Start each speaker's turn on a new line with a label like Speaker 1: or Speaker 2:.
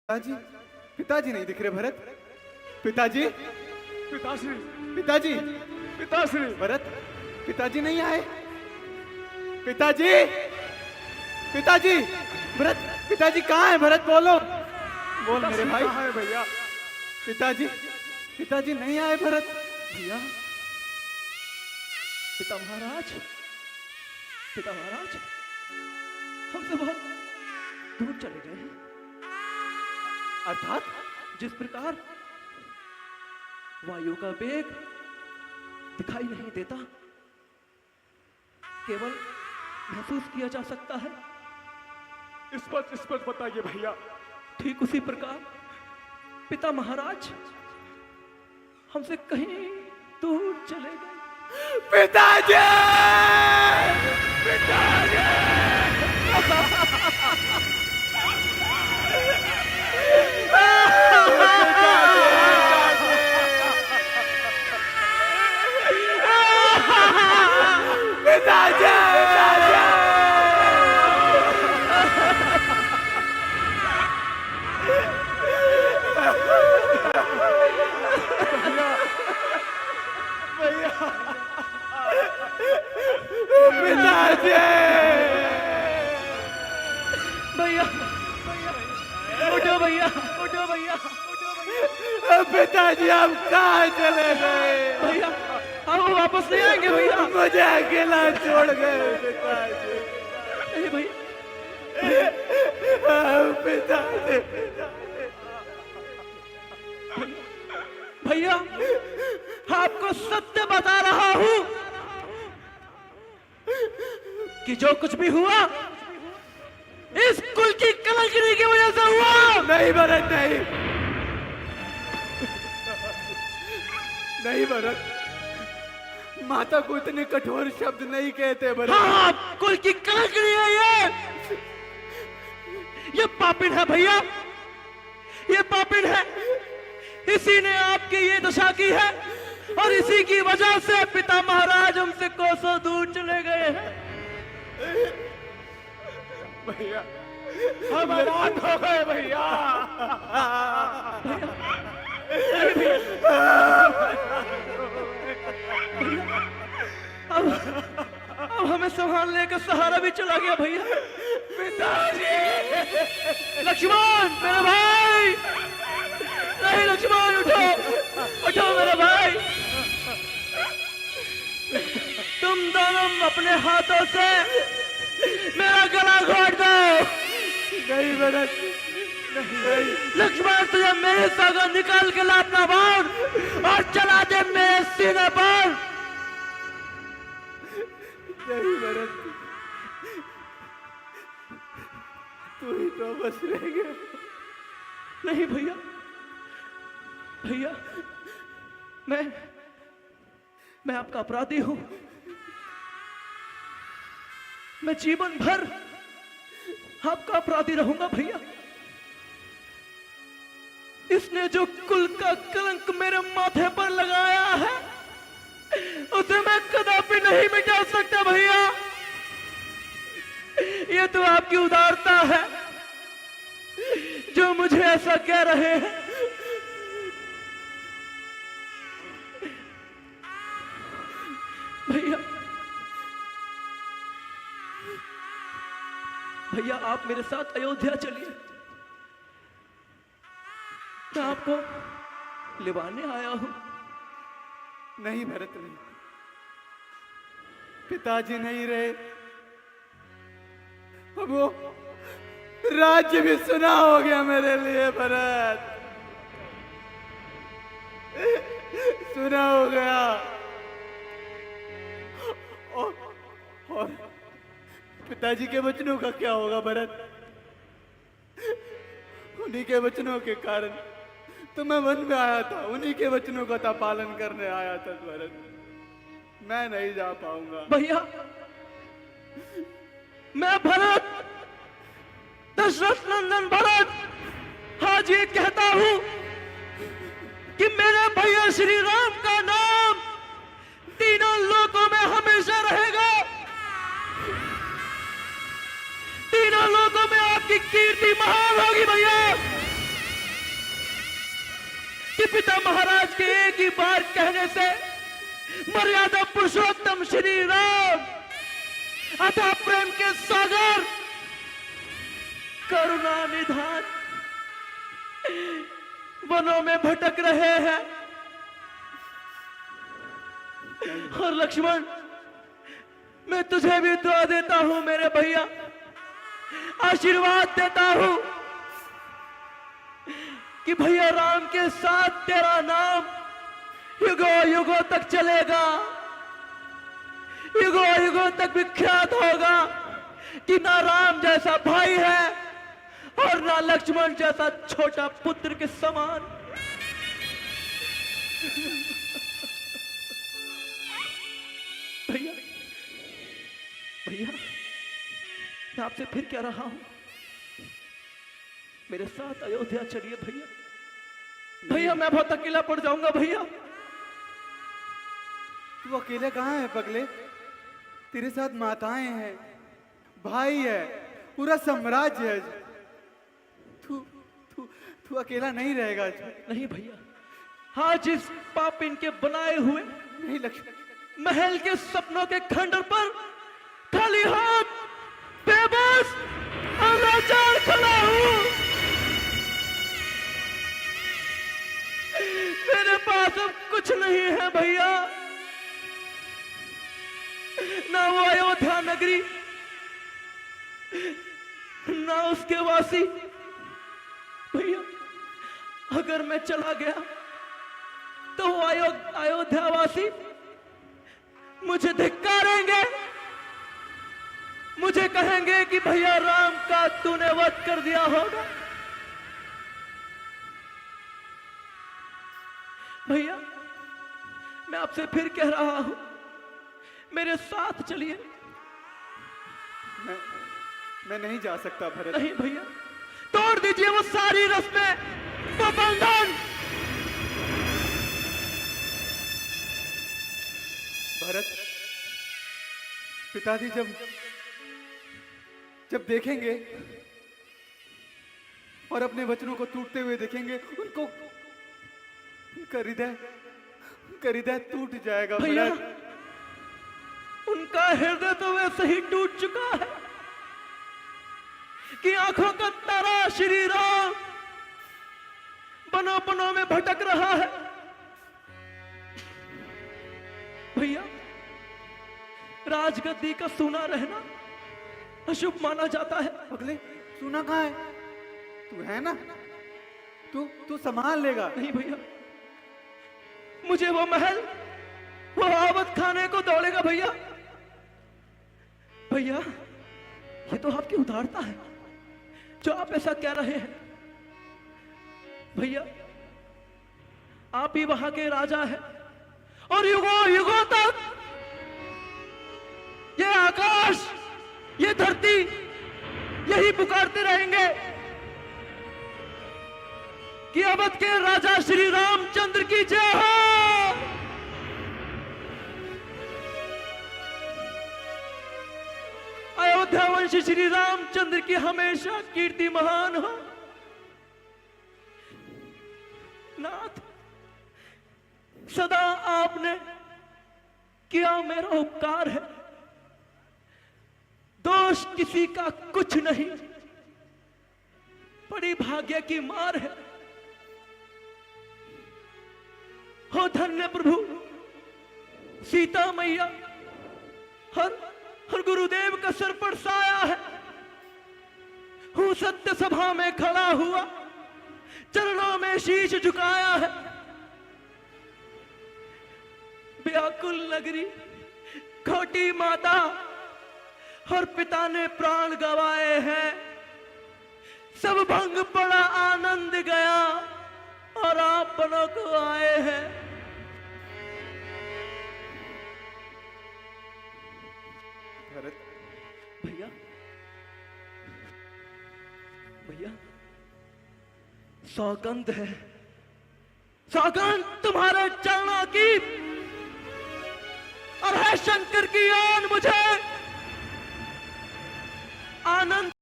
Speaker 1: पिताजी, पिताजी नहीं दिख रहे भरत। पिताजी,
Speaker 2: पिताश्री,
Speaker 1: पिताजी,
Speaker 2: पिताश्री,
Speaker 1: भरत, पिताजी नहीं आए। पिताजी, पिताजी, भरत, पिताजी कहाँ है? भरत बोलो, बोल मेरे भाई।
Speaker 2: कहाँ है भैया?
Speaker 1: पिताजी, पिताजी नहीं आए भरत।
Speaker 2: भैया, पिता महाराज, पिता महाराज हमसे बहुत दूर चले गए हैं।
Speaker 1: अर्थात
Speaker 2: जिस प्रकार वायु का वेग दिखाई नहीं देता, केवल महसूस किया जा सकता है। स्पष्ट स्पष्ट बताइए भैया। ठीक उसी प्रकार पिता महाराज हमसे कहीं दूर चले गए।
Speaker 1: पिताजी, पिताजी,
Speaker 2: भैया, उठो भैया, उठो भैया, उठो भैया।
Speaker 1: पिताजी हम कहाँ चले गए?
Speaker 2: भैया हम वापस नहीं आएंगे भैया।
Speaker 1: मुझे अकेला छोड़ गए पिताजी।
Speaker 2: नहीं भैया,
Speaker 1: पिताजी,
Speaker 2: भैया आपको सत्य बता रहा हूं कि जो कुछ भी हुआ इस कुल की कलंकनी की वजह से हुआ।
Speaker 1: नहीं भरत, नहीं, नहीं भरत, माता को इतने कठोर शब्द नहीं कहते भरत।
Speaker 2: हाँ, कुल की कलंकनी है ये पापिन है भैया, ये पापिन है। इसी ने आपकी ये दशा की है और इसी की वजह से पिता महाराज हमसे कोसों दूर चले गए हैं।
Speaker 1: भैया हम अनाथ हो गए भैया।
Speaker 2: अब हमें संभालने का सहारा भी चला गया भैया।
Speaker 1: पिताजी,
Speaker 2: लक्ष्मण मेरे भाई, नहीं लक्ष्मण उठो, उठो मेरे भाई। तुम दोनों अपने हाथों से मेरा गला घोट दो।
Speaker 1: नहीं भरत, नहीं।
Speaker 2: लक्ष्मण तुझे मेरे सागर निकाल के ला अपना बाण और चला दे मेरे सीने पर।
Speaker 1: नहीं भरत, तू ही तो बस रह गया।
Speaker 2: नहीं भैया, भैया मैं आपका अपराधी हूं। मैं जीवन भर आपका अपराधी रहूंगा भैया। इसने जो कुल का कलंक मेरे माथे पर लगाया है उसे मैं कदापि नहीं मिटा सकता भैया। ये तो आपकी उदारता है जो मुझे ऐसा कह रहे हैं। भैया, भैया आप मेरे साथ अयोध्या चलिए। मैं आपको लिवाने आया हूं।
Speaker 1: नहीं भरत, नहीं, पिताजी नहीं रहे। अब वो राज्य भी सुना हो गया मेरे लिए भरत, सुना हो गया। और पिताजी के वचनों का क्या होगा भरत? उन्हीं के वचनों के कारण तो मैं वन में आया था, उन्हीं के वचनों का था पालन करने आया था भरत। मैं नहीं जा पाऊंगा
Speaker 2: भैया। मैं भरत, दशरथ नंदन भरत आज ये कहता हूं कि मेरे भैया श्री राम का नाम तीनों लोकों में हमेशा रहेगा। तीनों लोकों में आपकी कीर्ति महान होगी भैया। पिता महाराज के एक ही बार कहने से मर्यादा पुरुषोत्तम श्री राम अतः प्रेम के सागर करुणा निधान वनों में भटक रहे हैं। और लक्ष्मण, मैं तुझे भी दुआ देता हूं मेरे भैया, आशीर्वाद देता हूं कि भैया राम के साथ तेरा नाम युगों युगों तक चलेगा, युगों युगों तक विख्यात होगा कि ना राम जैसा भाई है और ना लक्ष्मण जैसा छोटा पुत्र के समान। भैया भैया, मैं आपसे फिर कह रहा हूं, मेरे साथ अयोध्या चलिए भैया। भैया मैं बहुत अकेला पड़ जाऊंगा भैया।
Speaker 1: तू अकेले कहाँ है पगले? तेरे साथ माताएं हैं, भाई है, पूरा साम्राज्य है। तू तू तू अकेला नहीं रहेगा।
Speaker 2: नहीं भैया, आज इस पाप इनके बनाए हुए
Speaker 1: नहीं लक्ष्मण,
Speaker 2: महल के सपनों के खंडर पर खाली हाथ बेबस और लाचार खड़ा हूं। मेरे पास अब कुछ नहीं है भैया, ना वो अयोध्या नगरी, ना उसके वासी। भैया अगर मैं चला गया तो वो अयोध्या वासी मुझे धिक्कारेंगे, मुझे कहेंगे कि भैया राम का तूने वध कर दिया होगा। भैया मैं आपसे फिर कह रहा हूं, मेरे साथ चलिए।
Speaker 1: मैं नहीं जा सकता भरत।
Speaker 2: नहीं भैया, तोड़ दीजिए वो सारी रस्में, वो बंधन।
Speaker 1: भरत, पिताजी जब देखेंगे और अपने वचनों को टूटते हुए देखेंगे, उनका हृदय टूट जाएगा
Speaker 2: भैया।
Speaker 1: भरत।
Speaker 2: उनका हृदय तो वैसे ही टूट चुका है कि आंखों का तारा श्री राम बनों बनों में भटक रहा है। भैया राजगद्दी का सूना रहना अशुभ माना जाता है।
Speaker 1: अगले सुना कहाँ है? तू है ना, तू संभाल लेगा।
Speaker 2: नहीं भैया, मुझे वो महल, वो आवत खाने को दौड़ेगा भैया। भैया ये तो आपकी उदारता है जो आप ऐसा कह रहे हैं। भैया आप ही वहां के राजा हैं और युगों युगों तक ये आकाश, ये धरती यही पुकारते रहेंगे कि अवध के राजा श्री रामचंद्र की जय हो। अयोध्या वंशी श्री रामचंद्र की हमेशा कीर्ति महान हो। नाथ सदा आपने किया मेरा उपकार है, दोष किसी का कुछ नहीं, बड़ी भाग्य की मार है। हो धन्य प्रभु सीता मैया, हर गुरुदेव का सर पर साया है। हूं सत्य सभा में खड़ा हुआ, चरणों में शीश झुकाया है। व्याकुल नगरी, खोटी माता और पिता ने प्राण गंवाए हैं। सब भंग पड़ा, आनंद गया और आप बनों को आए हैं।
Speaker 1: भरत
Speaker 2: भैया भैया सौगंध है, सौगंध तुम्हारे चरणों की और है शंकर की आन मुझे आनंद